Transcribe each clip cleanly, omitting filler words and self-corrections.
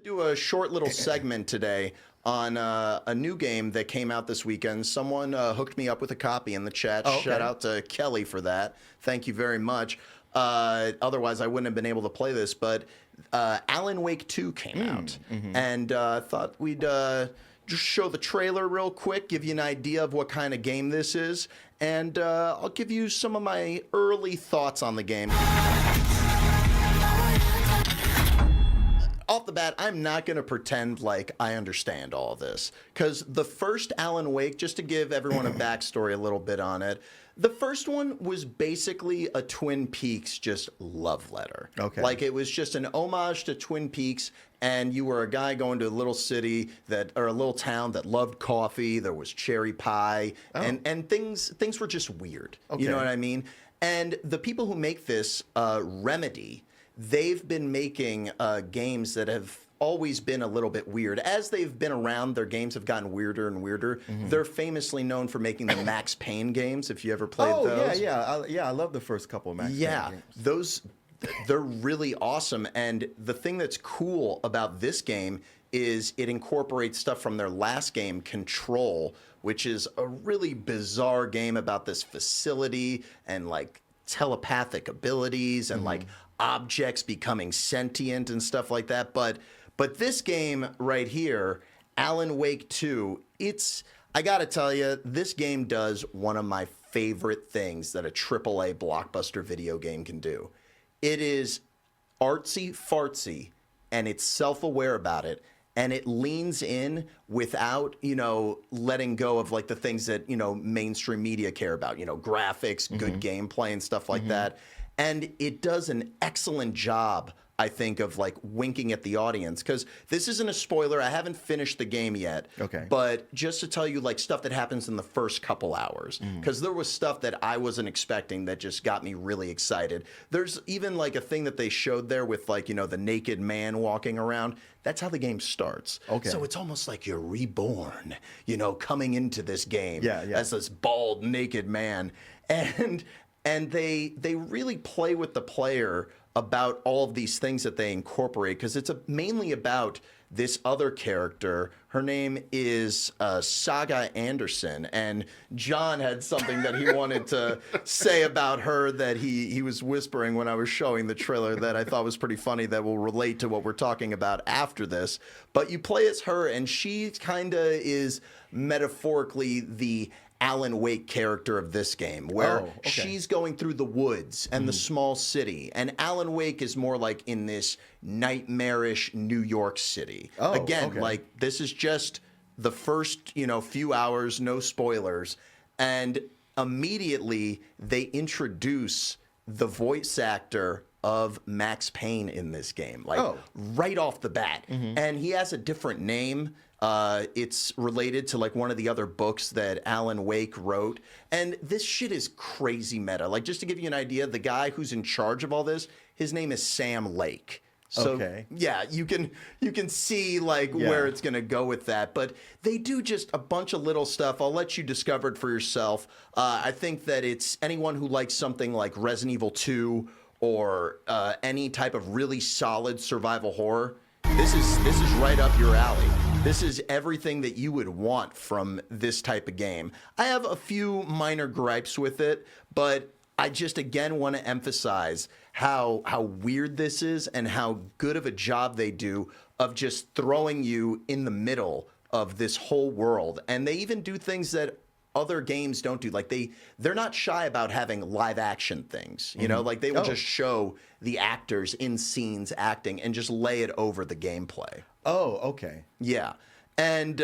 Do a short little segment today on a new game that came out this weekend. Someone hooked me up with a copy in the chat. Oh, okay. Shout out to Kelly for that. Thank you very much. Otherwise, I wouldn't have been able to play this. But Alan Wake 2 came out, and thought we'd just show the trailer real quick, give you an idea of what kind of game this is, and I'll give you some of my early thoughts on the game. Off the bat, I'm not going to pretend like I understand all this, because the first Alan Wake, just to give everyone a backstory a little bit on it, the first one was basically a Twin Peaks just love letter. Okay. Like, it was just an homage to Twin Peaks, and you were a guy going to a little city or a little town that loved coffee. There was cherry pie, and things were just weird. Okay. You know what I mean? And the people who make this, Remedy, they've been making games that have always been a little bit weird. As they've been around, their games have gotten weirder and weirder. They're famously known for making the Max Payne games, if you ever played those. I love the first couple of Max Payne games. Those, they're really awesome. And the thing that's cool about this game is it incorporates stuff from their last game, Control, which is a really bizarre game about this facility and like telepathic abilities and like objects becoming sentient and stuff like that. But this game right here, Alan Wake 2, I gotta tell you, this game does one of my favorite things that a AAA blockbuster video game can do. It is artsy fartsy, and it's self-aware about it, and it leans in without, letting go of like the things that, mainstream media care about, graphics, good gameplay and stuff like that. And it does an excellent job, I think, of like winking at the audience, because this isn't a spoiler. I haven't finished the game yet. Okay. But just to tell you like stuff that happens in the first couple hours, because there was stuff that I wasn't expecting that just got me really excited. There's even like a thing that they showed there with like, the naked man walking around. That's how the game starts. Okay. So it's almost like you're reborn, coming into this game as this bald, naked man. And they really play with the player about all of these things that they incorporate, because it's mainly about this other character. Her name is Saga Anderson, and John had something that he wanted to say about her that he was whispering when I was showing the trailer that I thought was pretty funny, that will relate to what we're talking about after this. But you play as her, and she kind of is metaphorically the Alan Wake character of this game, where she's going through the woods and the small city, and Alan Wake is more like in this nightmarish New York City. Like, this is just the first few hours, no spoilers, and immediately they introduce the voice actor of Max Payne in this game, like right off the bat. And he has a different name. It's related to like one of the other books that Alan Wake wrote. And this shit is crazy meta. Like, just to give you an idea, the guy who's in charge of all this, his name is Sam Lake. So yeah, you can see like where it's going to go with that. But they do just a bunch of little stuff. I'll let you discover it for yourself. I think that it's anyone who likes something like Resident Evil 2 or any type of really solid survival horror. This is right up your alley. This is everything that you would want from this type of game. I have a few minor gripes with it, but I just again want to emphasize how weird this is and how good of a job they do of just throwing you in the middle of this whole world. And they even do things that other games don't do. Like they're not shy about having live action things, like they will just show the actors in scenes acting and just lay it over the gameplay. Oh, okay. Yeah. And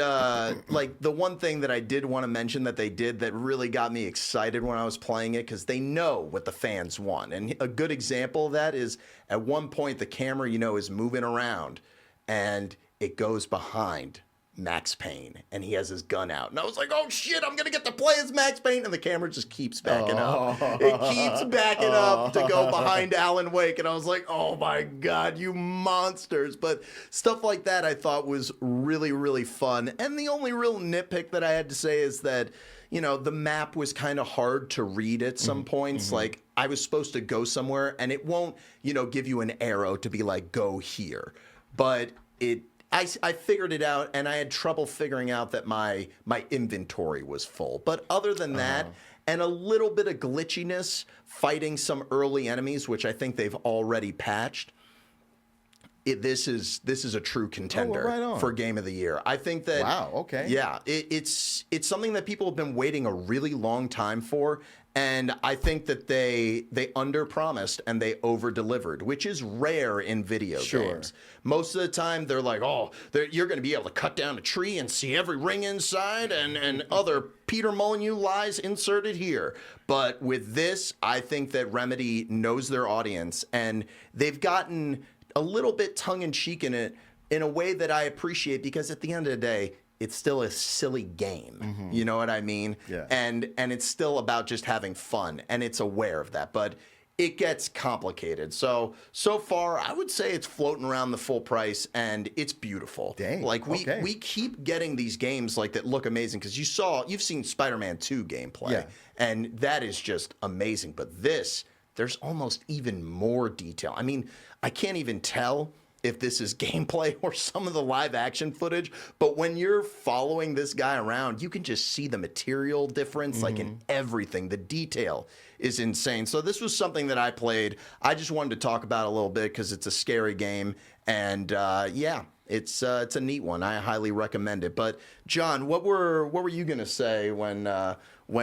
like the one thing that I did want to mention that they did that really got me excited when I was playing it, because they know what the fans want. And a good example of that is at one point the camera, is moving around and it goes behind Max Payne, and he has his gun out. And I was like, oh shit, I'm going to get to play as Max Payne. And the camera just keeps backing up. It keeps backing up to go behind Alan Wake. And I was like, oh my God, you monsters. But stuff like that I thought was really, really fun. And the only real nitpick that I had to say is that, the map was kind of hard to read at some points. Like, I was supposed to go somewhere, and it won't, give you an arrow to be like, go here. But I figured it out, and I had trouble figuring out that my inventory was full. But other than that, and a little bit of glitchiness fighting some early enemies, which I think they've already patched, this is a true contender for Game of the Year. I think that yeah, it's something that people have been waiting a really long time for, and I think that they under-promised and they over-delivered, which is rare in video games. Most of the time, they're like, oh, you're going to be able to cut down a tree and see every ring inside, and other Peter Molyneux lies inserted here. But with this, I think that Remedy knows their audience, and they've gotten a little bit tongue-in-cheek in it in a way that I appreciate, because at the end of the day, it's still a silly game. You know what I mean? Yeah. And it's still about just having fun, and it's aware of that. But it gets complicated. So far, I would say it's floating around the full price, and it's beautiful. Dang. Like we keep getting these games like that look amazing, because you've seen Spider-Man 2 gameplay, and that is just amazing. But this, there's almost even more detail. I mean, I can't even tell if this is gameplay or some of the live action footage, but when you're following this guy around, you can just see the material difference, like in everything. The detail is insane. So this was something that I played. I just wanted to talk about it a little bit because it's a scary game, and yeah, it's a neat one. I highly recommend it. But John, what were you gonna say when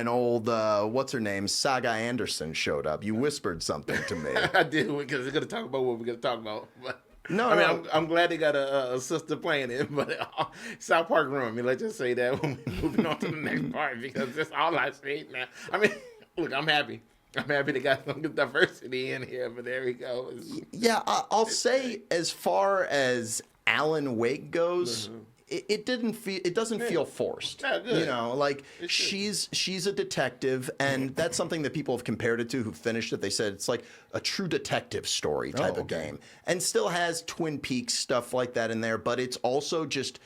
old what's her name, Saga Anderson showed up? You whispered something to me. I did, because we're gonna talk about what we're gonna talk about. But no, I mean, I'm glad they got a sister playing it, but South Park ruined me. Let's just say that when we're moving on to the next part, because that's all I see now. I mean, look, I'm happy. I'm happy they got some diversity in here, but there we go. Yeah, I'll say, as far as Alan Wake goes, it doesn't feel forced. Yeah, good. You know, like she's a detective, and that's something that people have compared it to who finished it. They said it's like a true detective story type of game, and still has Twin Peaks stuff like that in there, but it's also just,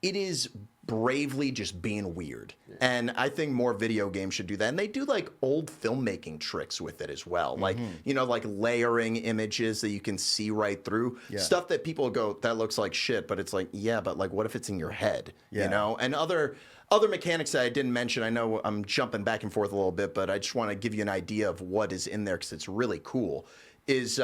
it is bravely just being weird. And I think more video games should do that. And they do like old filmmaking tricks with it as well. Like, you know, like layering images that you can see right through. Stuff that people go, that looks like shit, but it's like, yeah, but like, what if it's in your head? You know? And other mechanics that I didn't mention, I know I'm jumping back and forth a little bit, but I just want to give you an idea of what is in there, because it's really cool, is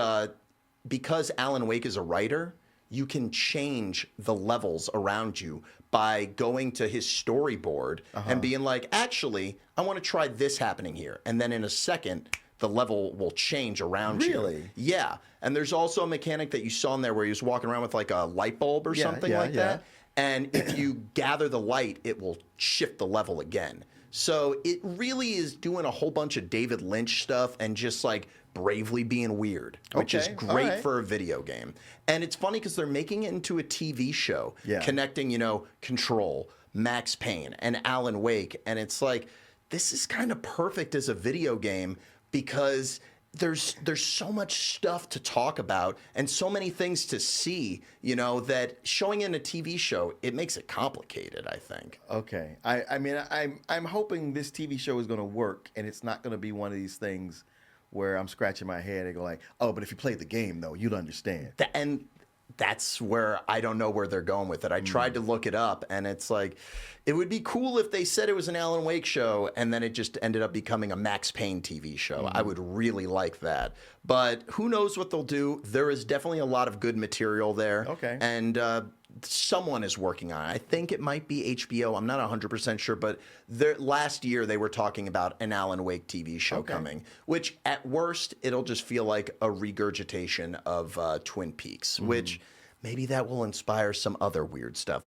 because Alan Wake is a writer, you can change the levels around you by going to his storyboard and being like, actually, I want to try this happening here. And then in a second, the level will change around you. Really? Yeah. And there's also a mechanic that you saw in there where he was walking around with like a light bulb or something like that. And if you gather the light, it will shift the level again. So it really is doing a whole bunch of David Lynch stuff and just like bravely being weird, which is great for a video game. And it's funny because they're making it into a TV show, connecting, you know, Control, Max Payne, and Alan Wake. And it's like, this is kind of perfect as a video game, because there's so much stuff to talk about and so many things to see, you know, that showing in a TV show, it makes it complicated, I think. Okay. I mean, I'm hoping this TV show is going to work, and it's not going to be one of these things where I'm scratching my head and go like, oh, but if you played the game, though, you'd understand. And that's where I don't know where they're going with it. I tried to look it up, and it's like, it would be cool if they said it was an Alan Wake show, and then it just ended up becoming a Max Payne TV show. I would really like that. But who knows what they'll do. There is definitely a lot of good material there. Okay. And someone is working on it. I think it might be HBO. I'm not 100% sure, but last year they were talking about an Alan Wake TV show coming, which at worst, it'll just feel like a regurgitation of Twin Peaks, which maybe that will inspire some other weird stuff.